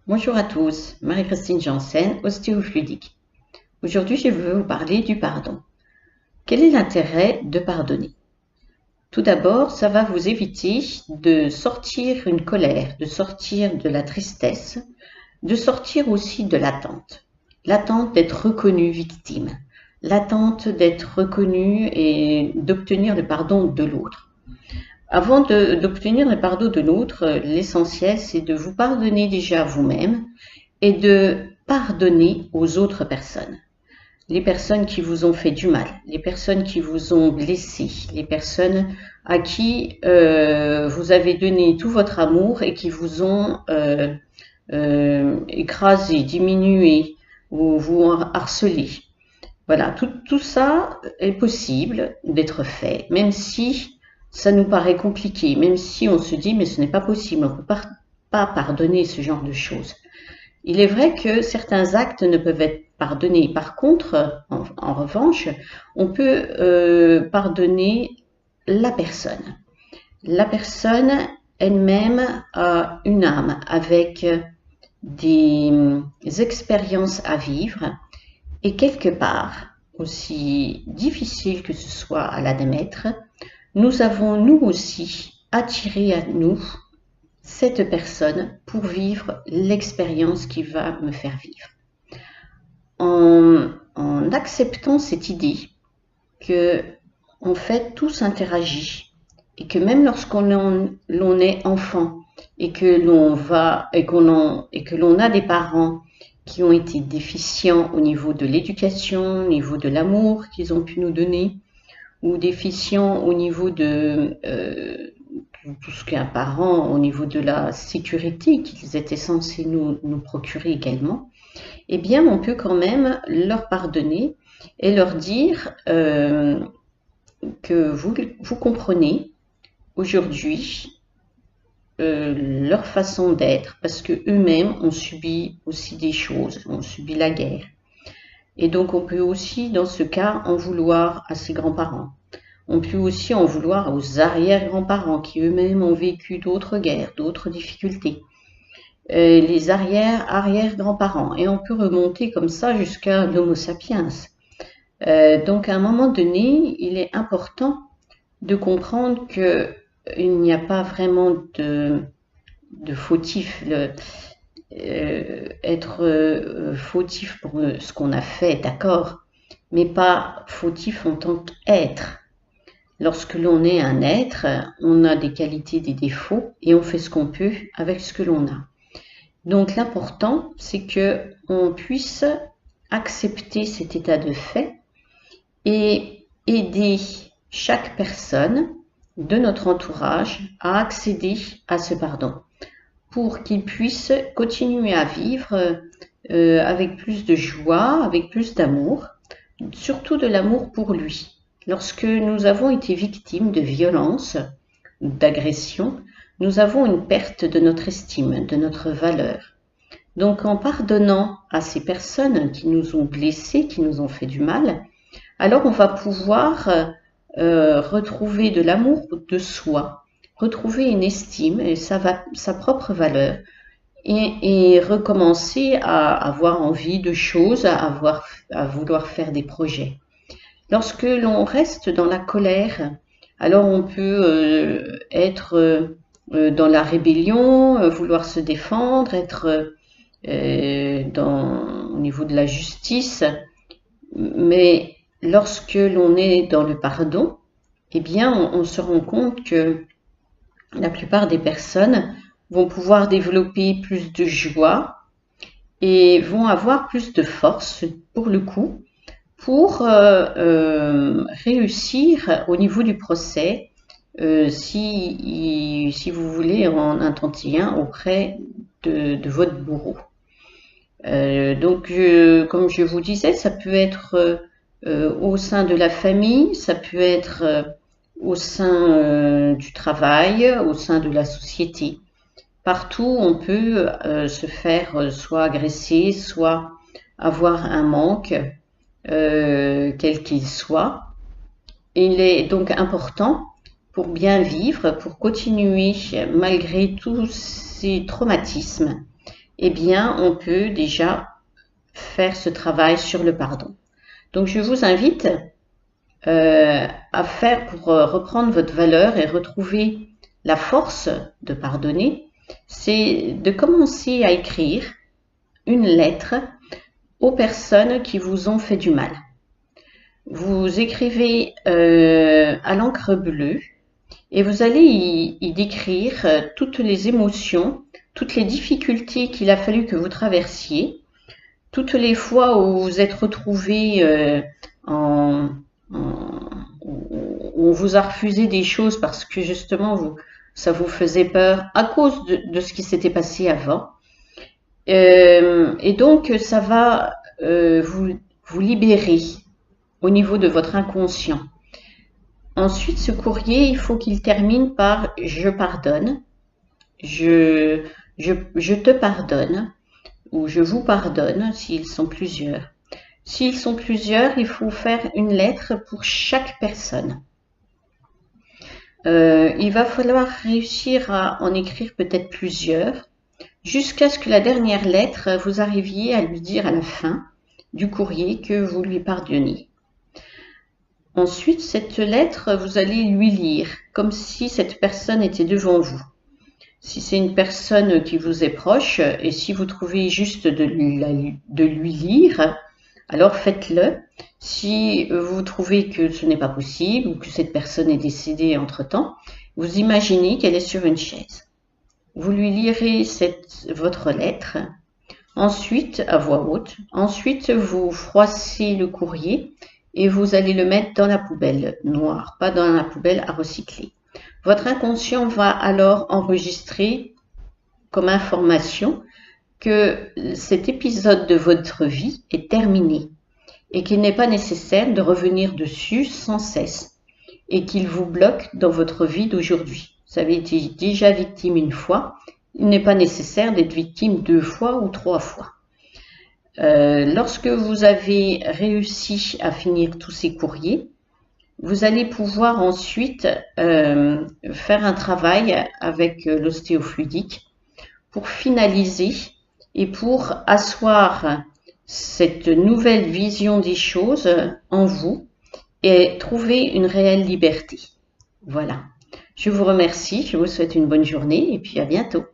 Bonjour à tous, Marie-Christine Janssen, ostéofluidique. Aujourd'hui, je veux vous parler du pardon. Quel est l'intérêt de pardonner? Tout d'abord, ça va vous éviter de sortir une colère, de sortir de la tristesse, de sortir aussi de l'attente. L'attente d'être reconnu victime, l'attente d'être reconnu et d'obtenir le pardon de l'autre. Avant d'obtenir le pardon de l'autre, l'essentiel, c'est de vous pardonner déjà vous-même et de pardonner aux autres personnes. Les personnes qui vous ont fait du mal, les personnes qui vous ont blessé, les personnes à qui vous avez donné tout votre amour et qui vous ont écrasé, diminué ou vous harcelé. Voilà, tout ça est possible d'être fait, même si ça nous paraît compliqué, même si on se dit mais ce n'est pas possible, on ne peut pas pardonner ce genre de choses. Il est vrai que certains actes ne peuvent être pardonnés. Par contre, en revanche, on peut pardonner la personne. La personne elle-même a une âme avec des expériences à vivre et quelque part, aussi difficile que ce soit à l'admettre, nous avons nous aussi attiré à nous cette personne pour vivre l'expérience qui va me faire vivre. En acceptant cette idée que en fait tout s'interagit et que même l'on est enfant et que l'on a des parents qui ont été déficients au niveau de l'éducation, au niveau de l'amour qu'ils ont pu nous donner, ou déficients au niveau de tout ce qu'un parent, au niveau de la sécurité qu'ils étaient censés nous procurer également, eh bien on peut quand même leur pardonner et leur dire que vous comprenez aujourd'hui leur façon d'être, parce que eux-mêmes ont subi aussi des choses, ont subi la guerre. Et donc on peut aussi, dans ce cas, en vouloir à ses grands-parents. On peut aussi en vouloir aux arrière-grands-parents qui eux-mêmes ont vécu d'autres guerres, d'autres difficultés. Les arrière-grands-parents. Et on peut remonter comme ça jusqu'à l'Homo sapiens. Donc à un moment donné, il est important de comprendre qu'il n'y a pas vraiment de fautif. Être fautif pour ce qu'on a fait, d'accord, mais pas fautif en tant qu'être. Lorsque l'on est un être, on a des qualités, des défauts, et on fait ce qu'on peut avec ce que l'on a. Donc l'important, c'est que on puisse accepter cet état de fait et aider chaque personne de notre entourage à accéder à ce pardon, pour qu'il puisse continuer à vivre avec plus de joie, avec plus d'amour, surtout de l'amour pour lui. Lorsque nous avons été victimes de violences, d'agressions, nous avons une perte de notre estime, de notre valeur. Donc en pardonnant à ces personnes qui nous ont blessés, qui nous ont fait du mal, alors on va pouvoir retrouver de l'amour de soi, retrouver une estime et sa propre valeur et recommencer à avoir envie de choses, à vouloir faire des projets. Lorsque l'on reste dans la colère, alors on peut être dans la rébellion, vouloir se défendre, être au niveau de la justice, mais lorsque l'on est dans le pardon, eh bien on se rend compte que la plupart des personnes vont pouvoir développer plus de joie et vont avoir plus de force pour le coup pour réussir au niveau du procès, si vous voulez en intenter un auprès de votre bourreau. Donc, comme je vous disais, ça peut être au sein de la famille, ça peut être au sein du travail, au sein de la société. Partout, on peut se faire soit agresser, soit avoir un manque, quel qu'il soit. Il est donc important, pour bien vivre, pour continuer malgré tous ces traumatismes, eh bien, on peut déjà faire ce travail sur le pardon. Donc, je vous invite à faire pour reprendre votre valeur et retrouver la force de pardonner, c'est de commencer à écrire une lettre aux personnes qui vous ont fait du mal. Vous écrivez à l'encre bleue et vous allez y décrire toutes les émotions, toutes les difficultés qu'il a fallu que vous traversiez, toutes les fois où vous vous êtes retrouvé où on vous a refusé des choses parce que justement ça vous faisait peur à cause de ce qui s'était passé avant. Et donc ça va vous libérer au niveau de votre inconscient. Ensuite, ce courrier, il faut qu'il termine par « je pardonne »,« je te pardonne » ou « je vous pardonne » s'ils sont plusieurs. S'ils sont plusieurs, il faut faire une lettre pour chaque personne. Il va falloir réussir à en écrire peut-être plusieurs, jusqu'à ce que la dernière lettre, vous arriviez à lui dire à la fin du courrier que vous lui pardonniez. Ensuite, cette lettre, vous allez lui lire, comme si cette personne était devant vous. Si c'est une personne qui vous est proche, et si vous trouvez juste de lui lire, alors faites-le. Si vous trouvez que ce n'est pas possible, ou que cette personne est décédée entre-temps, vous imaginez qu'elle est sur une chaise. Vous lui lirez votre lettre, ensuite à voix haute, ensuite vous froissez le courrier et vous allez le mettre dans la poubelle noire, pas dans la poubelle à recycler. Votre inconscient va alors enregistrer comme information que cet épisode de votre vie est terminé et qu'il n'est pas nécessaire de revenir dessus sans cesse et qu'il vous bloque dans votre vie d'aujourd'hui. Vous avez été déjà victime une fois, il n'est pas nécessaire d'être victime 2 fois ou 3 fois. Lorsque vous avez réussi à finir tous ces courriers, vous allez pouvoir ensuite faire un travail avec l'ostéofluidique pour finaliser et pour asseoir cette nouvelle vision des choses en vous et trouver une réelle liberté. Voilà. Je vous remercie, je vous souhaite une bonne journée et puis à bientôt.